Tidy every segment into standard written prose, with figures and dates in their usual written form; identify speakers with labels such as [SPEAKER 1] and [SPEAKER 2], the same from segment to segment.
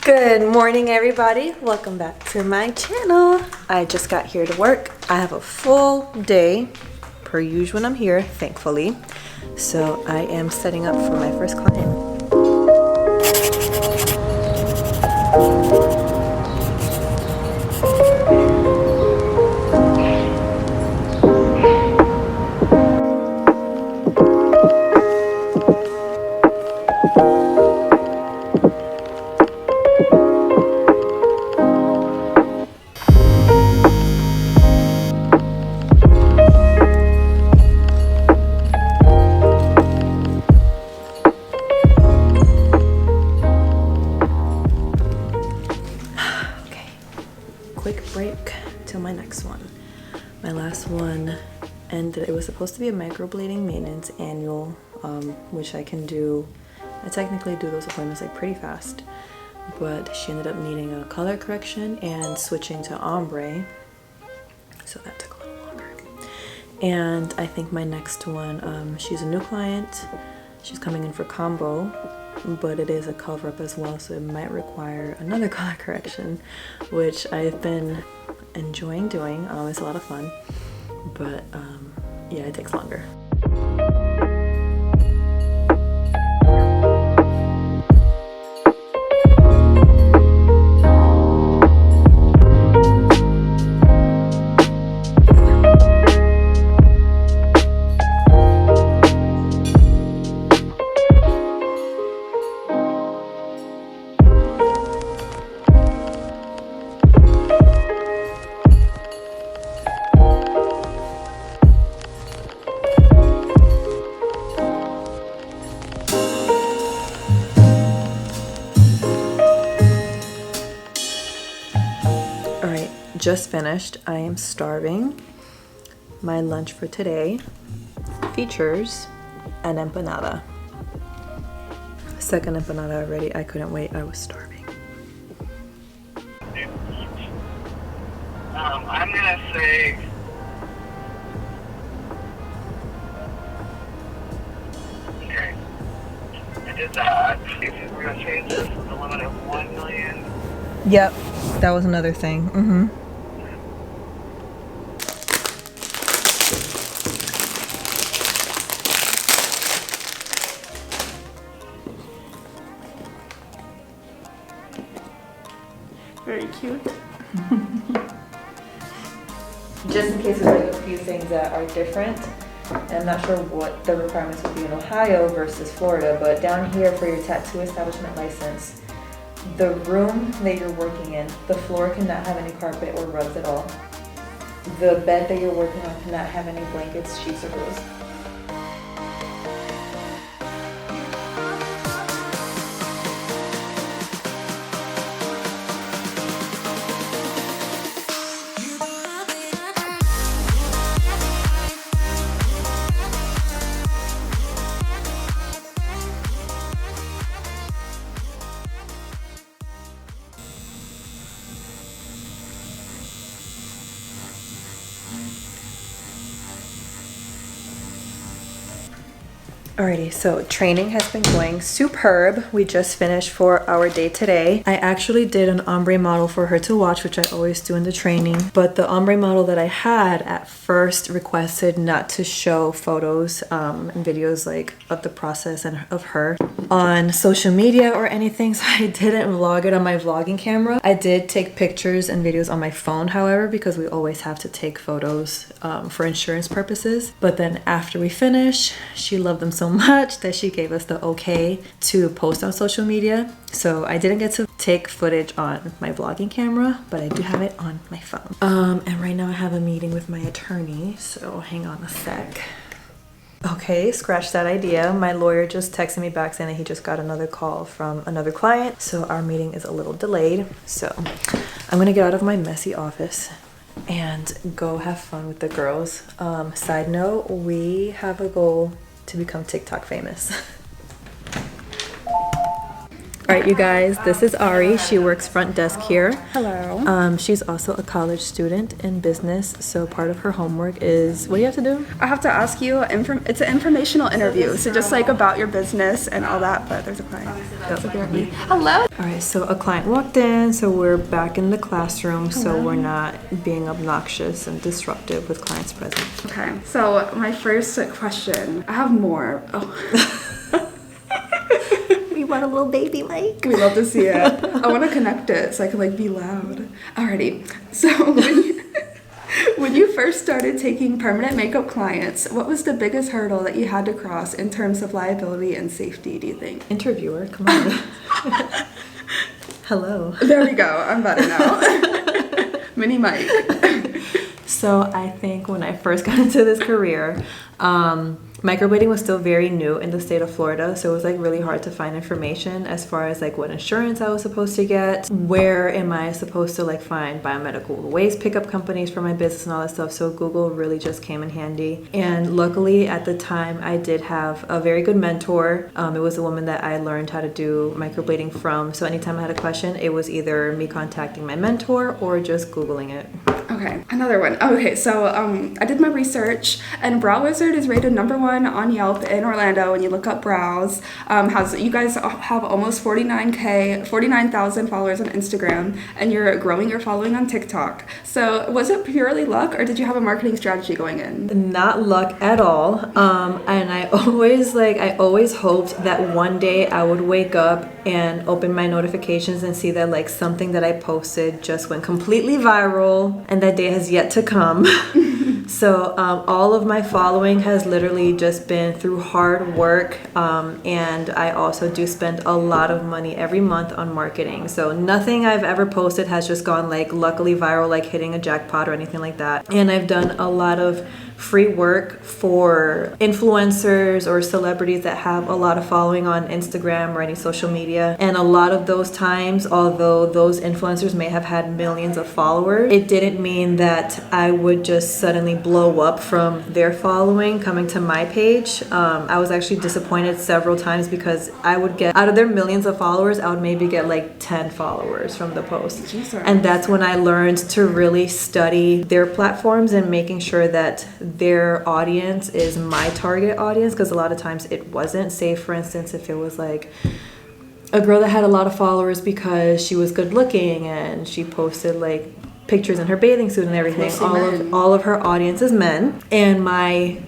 [SPEAKER 1] Good morning, everybody. Welcome back to my channel. I just got here to work. I have a full day per usual when I'm here, thankfully. So I am setting up for my first client. Quick break till my next one. My last one ended. It was supposed to be a microblading maintenance annual, which I can do. I technically do those appointments like pretty fast, but she ended up needing a color correction and switching to ombre, so that took a little longer. And I think my next one, she's a new client. She's coming in for combo, but it is a cover-up as well, so it might require another color correction, which I've been enjoying doing. It's a lot of fun, but yeah, it takes longer. Alright, just finished. I am starving. My lunch for today features an empanada. Second empanada already. I couldn't wait. I was starving.
[SPEAKER 2] I'm gonna say okay. I did that. We're gonna change this to the limit of 1 million.
[SPEAKER 1] Yep, that was another thing. Very cute. Just in case there's like a few things that are different. I'm not sure what the requirements would be in Ohio versus Florida, but down here for your tattoo establishment license, the room that you're working in, the floor cannot have any carpet or rugs at all. The bed that you're working on cannot have any blankets, sheets, or pillows. Alrighty, so training has been going superb. We just finished for our day today. I actually did an ombre model for her to watch, which I always do in the training. But the ombre model that I had at first requested not to show photos and videos like of the process and of her on social media or anything. So I didn't vlog it on my vlogging camera. I did take pictures and videos on my phone, however, because we always have to take photos for insurance purposes. But then after we finish, she loved them so much that she gave us the okay to post on social media. So I didn't get to take footage on my vlogging camera, but I do have it on my phone. And right now I have a meeting with my attorney, so hang on a sec. Okay, scratch that idea. My lawyer just texted me back saying that he just got another call from another client, so our meeting is a little delayed. So I'm gonna get out of my messy office and go have fun with the girls. Side note, we have a goal to become TikTok famous. All right, you guys, this is Ari. She works front desk here.
[SPEAKER 3] Hello.
[SPEAKER 1] She's also a college student in business, so part of her homework is, what do you have to do?
[SPEAKER 3] I have to ask you, it's an informational interview, so just like about your business and all that, but there's a client. So bear with me. Hello.
[SPEAKER 1] All right, so a client walked in, so we're back in the classroom, so we're not being obnoxious and disruptive with clients present.
[SPEAKER 3] Okay, so my first question, I have more. Oh.
[SPEAKER 1] We want a little baby mic.
[SPEAKER 3] We love to see it. I want to connect it so I can like be loud. Alrighty, so when you first started taking permanent makeup clients, what was the biggest hurdle that you had to cross in terms of liability and safety, do you think?
[SPEAKER 1] Interviewer, come on. Hello.
[SPEAKER 3] There we go, I'm better now. Mini mic.
[SPEAKER 1] So I think when I first got into this career, microblading was still very new in the state of Florida, so it was like really hard to find information as far as like what insurance I was supposed to get, where am I supposed to like find biomedical waste pickup companies for my business and all that stuff. So Google really just came in handy. And luckily at the time I did have a very good mentor. It was a woman that I learned how to do microblading from. So anytime I had a question, it was either me contacting my mentor or just Googling it.
[SPEAKER 3] Okay, another one. Okay, so I did my research, and Brow Wizard is rated #1 on Yelp in Orlando when you look up brows. You guys have almost 49,000 followers on Instagram, and you're growing your following on TikTok. So was it purely luck, or did you have a marketing strategy going in?
[SPEAKER 1] Not luck at all. And I always hoped that one day I would wake up and open my notifications and see that like something that I posted just went completely viral, and that day has yet to come. So all of my following has literally just been through hard work, and I also do spend a lot of money every month on marketing. So nothing I've ever posted has just gone like luckily viral, like hitting a jackpot or anything like that. And I've done a lot of free work for influencers or celebrities that have a lot of following on Instagram or any social media. And a lot of those times, although those influencers may have had millions of followers, it didn't mean that I would just suddenly blow up from their following coming to my page. I was actually disappointed several times because I would get, out of their millions of followers, I would maybe get like 10 followers from the post.
[SPEAKER 3] Jesus.
[SPEAKER 1] And that's when I learned to really study their platforms and making sure that their audience is my target audience, because a lot of times it wasn't. Say for instance, if it was like a girl that had a lot of followers because she was good looking and she posted like pictures in her bathing suit and everything, all of her audience is men, and my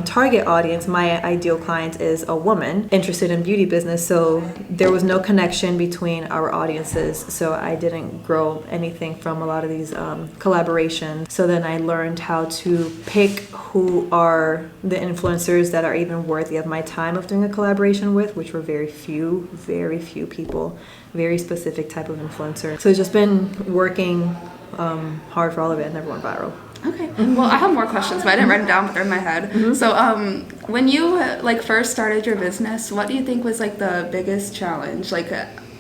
[SPEAKER 1] target audience, my ideal client, is a woman interested in beauty business. So there was no connection between our audiences, so I didn't grow anything from a lot of these collaborations. So then I learned how to pick who are the influencers that are even worthy of my time of doing a collaboration with, which were very few people, very specific type of influencer. So it's just been working hard for all of it, and never went viral.
[SPEAKER 3] Okay. Well, I have more questions, but I didn't write them down, but they're in my head. Mm-hmm. So, when you like first started your business, what do you think was like the biggest challenge? Like,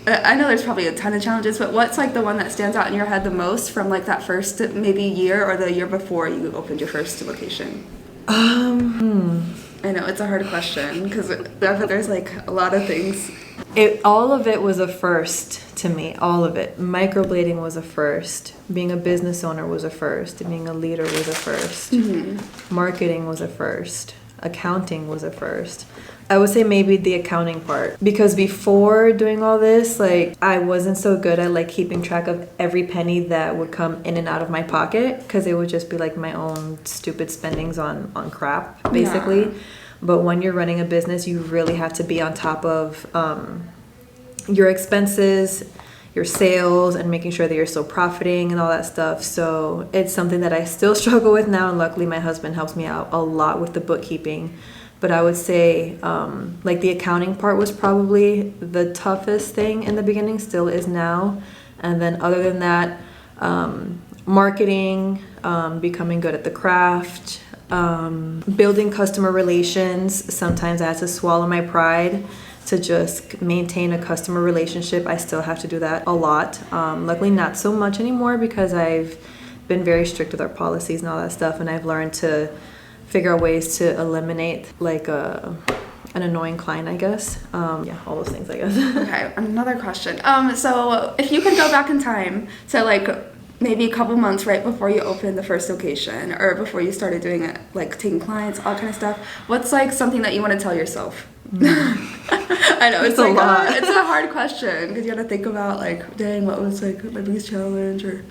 [SPEAKER 3] I know there's probably a ton of challenges, but what's like the one that stands out in your head the most from like that first maybe year or the year before you opened your first location? I know it's a hard question because there's like a lot of things.
[SPEAKER 1] All of it was a first to me, all of it. Microblading was a first. Being a business owner was a first. Being a leader was a first. Mm-hmm. Marketing was a first. Accounting was a first. I would say maybe the accounting part, because before doing all this, like I wasn't so good at like keeping track of every penny that would come in and out of my pocket, because it would just be like my own stupid spendings on crap basically. Yeah. But when you're running a business, you really have to be on top of your expenses, your sales, and making sure that you're still profiting and all that stuff. So it's something that I still struggle with now, and luckily my husband helps me out a lot with the bookkeeping. But I would say like the accounting part was probably the toughest thing in the beginning, still is now. And then other than that, marketing, becoming good at the craft, building customer relations. Sometimes I had to swallow my pride to just maintain a customer relationship. I still have to do that a lot. Luckily not so much anymore, because I've been very strict with our policies and all that stuff, and I've learned to figure out ways to eliminate like a an annoying client, I guess. Yeah, all those things, I guess.
[SPEAKER 3] Okay, another question. So if you could go back in time to like maybe a couple months right before you opened the first location or before you started doing it, like taking clients, all kind of stuff, what's like something that you want to tell yourself? I know it's like a lot. It's a hard question because you have to think about like, dang, what was like my biggest challenge or.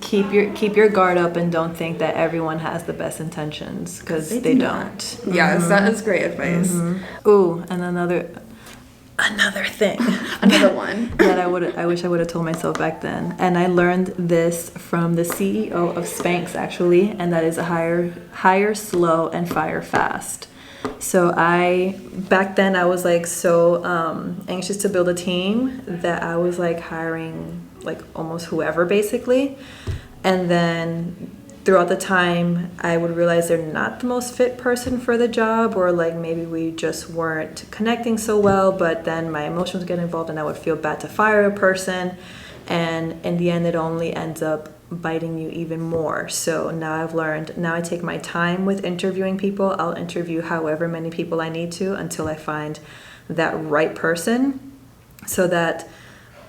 [SPEAKER 1] Keep your guard up and don't think that everyone has the best intentions, because they don't.
[SPEAKER 3] Yes, that is great advice.
[SPEAKER 1] Ooh, and another thing.
[SPEAKER 3] Another one.
[SPEAKER 1] That I wish I would have told myself back then. And I learned this from the CEO of Spanx, actually, and that is hire slow and fire fast. So back then I was like so anxious to build a team that I was like hiring like almost whoever basically. And then throughout the time I would realize they're not the most fit person for the job, or like maybe we just weren't connecting so well, but then my emotions get involved and I would feel bad to fire a person, and in the end it only ends up biting you even more. So now I've learned, now I take my time with interviewing people. I'll interview however many people I need to until I find that right person, so that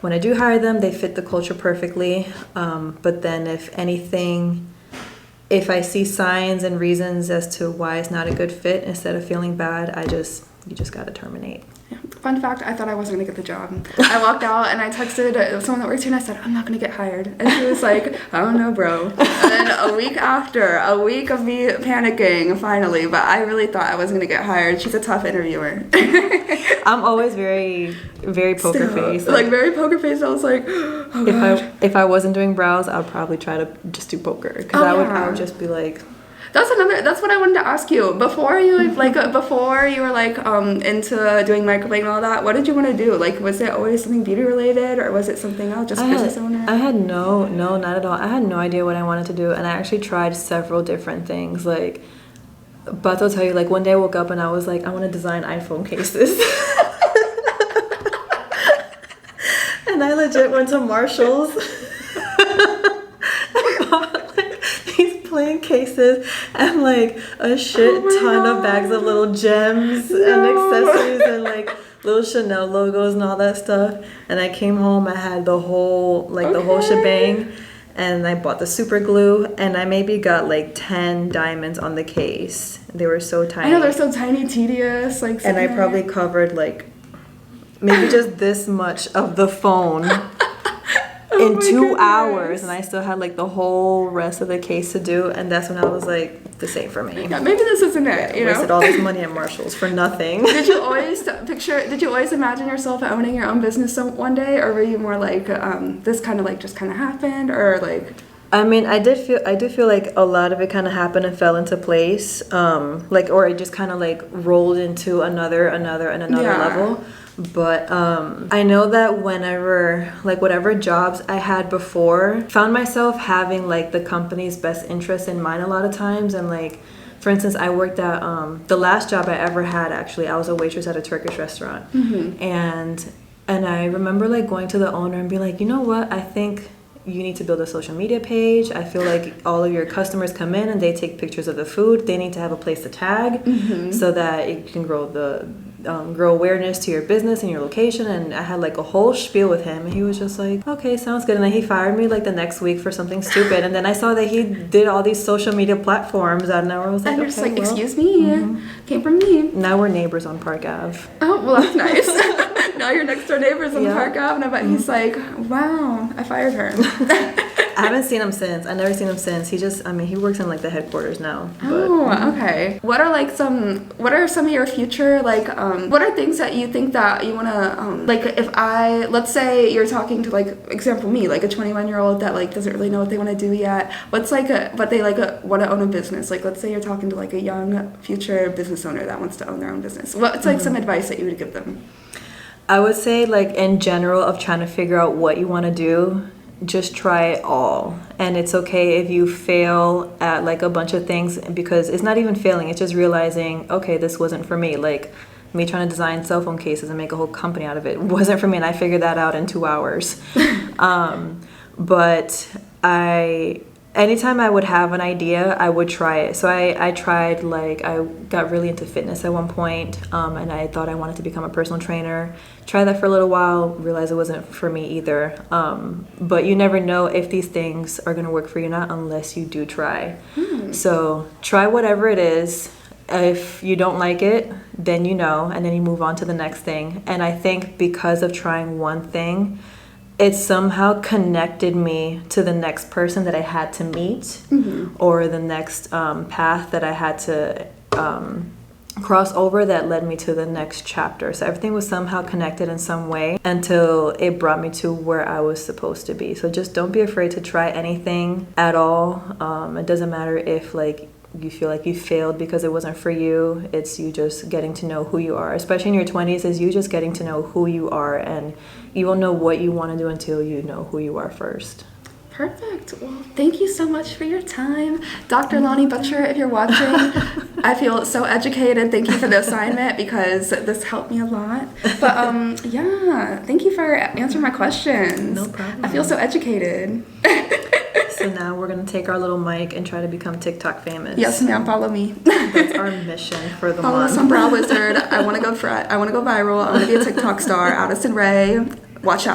[SPEAKER 1] when I do hire them, they fit the culture perfectly. But then if I see signs and reasons as to why it's not a good fit, instead of feeling bad, you just gotta terminate.
[SPEAKER 3] Fun fact, I thought I wasn't gonna get the job. I walked out and I texted someone that works here and I said, I'm not gonna get hired. And she was like, I don't know, bro. And then a week of me panicking, finally, but I really thought I wasn't gonna get hired. She's a tough interviewer.
[SPEAKER 1] I'm always very, very poker faced.
[SPEAKER 3] Like very poker faced. I was like, oh God.
[SPEAKER 1] If I wasn't doing brows, I'd probably try to just do poker, because I would just be like.
[SPEAKER 3] That's what I wanted to ask you. Before you were like into doing microblading and all that, what did you want to do? Like, was it always something beauty related, or was it something else, just business owner?
[SPEAKER 1] I had no, not at all. I had no idea what I wanted to do, and I actually tried several different things. Like, but I'll tell you, like one day I woke up and I was like, I want to design iPhone cases. And I legit went to Marshall's and bought like these plain cases and like a shit ton of bags of little gems and accessories and like little Chanel logos and all that stuff. And I came home, I had the whole shebang, and I bought the super glue, and I maybe got like 10 diamonds on the case. They were so tiny.
[SPEAKER 3] I know, they're so tiny, tedious. Like,
[SPEAKER 1] and I probably covered like maybe just this much of the phone in 2 hours, and I still had like the whole rest of the case to do. And that's when I was like, this ain't for me.
[SPEAKER 3] Yeah, maybe this isn't it. You
[SPEAKER 1] wasted all this money at Marshall's for nothing.
[SPEAKER 3] Did you always imagine yourself owning your own business one day, or were you more like this kind of like just kind of happened, or like?
[SPEAKER 1] I mean, I did feel like a lot of it kind of happened and fell into place, or it just kind of like rolled into another level. But I know that whenever, like whatever jobs I had before, found myself having like the company's best interest in mind a lot of times. And like, for instance, I worked at the last job I ever had, actually, I was a waitress at a Turkish restaurant. Mm-hmm. And I remember like going to the owner and be like, you know what, I think you need to build a social media page. I feel like all of your customers come in and they take pictures of the food. They need to have a place to tag, mm-hmm. so that it can grow awareness to your business and your location. And I had like a whole spiel with him, and he was just like, okay, sounds good. And then he fired me like the next week for something stupid. And then I saw that he did all these social media platforms out, and I was like,
[SPEAKER 3] and you're just like, excuse me, mm-hmm. Came from me.
[SPEAKER 1] Now we're neighbors on Park Ave.
[SPEAKER 3] Oh, well, that's nice. Now you're next door neighbors on Park Ave, and I bet he's like, wow, I fired her.
[SPEAKER 1] I haven't seen him since. I've never seen him since. He works in like the headquarters now. But.
[SPEAKER 3] Oh, okay. What are some of your future, like, what are things that you think that you want to, like, let's say you're talking to, like, example me, like a 21-year-old that, like, doesn't really know what they want to do yet. What's, like, but they, like, want to own a business. Like, let's say you're talking to, like, a young future business owner that wants to own their own business. What's, like, some advice that you would give them?
[SPEAKER 1] I would say, like, in general, of trying to figure out what you want to do, just try it all. And it's okay if you fail at like a bunch of things, because it's not even failing, it's just realizing, okay, this wasn't for me. Like me trying to design cell phone cases and make a whole company out of it wasn't for me, and I figured that out in 2 hours. But anytime I would have an idea, I would try it. So I tried, like, I got really into fitness at one point, and I thought I wanted to become a personal trainer. Tried that for a little while, realized it wasn't for me either. But you never know if these things are going to work for you or not unless you do try. So try whatever it is. If you don't like it, then you know, and then you move on to the next thing. And I think because of trying one thing, it somehow connected me to the next person that I had to meet, or the next path that I had to cross over that led me to the next chapter. So everything was somehow connected in some way until it brought me to where I was supposed to be. So just don't be afraid to try anything at all. It doesn't matter if, like, you feel like you failed because it wasn't for you. It's you just getting to know who you are, especially in your 20s, is you just getting to know who you are, and you won't know what you want to do until you know who you are first.
[SPEAKER 3] Perfect. Well, thank you so much for your time. Dr. Lonnie Butcher, if you're watching, I feel so educated. Thank you for the assignment because this helped me a lot. But yeah, thank you for answering my questions.
[SPEAKER 1] No problem.
[SPEAKER 3] I feel so educated.
[SPEAKER 1] So now we're going to take our little mic and try to become TikTok famous.
[SPEAKER 3] Yes, ma'am. Follow me.
[SPEAKER 1] That's our mission for the
[SPEAKER 3] Follow
[SPEAKER 1] month.
[SPEAKER 3] us on Brow Wizard. I want to go viral. I want to be a TikTok star. Addison Rae. Watch out.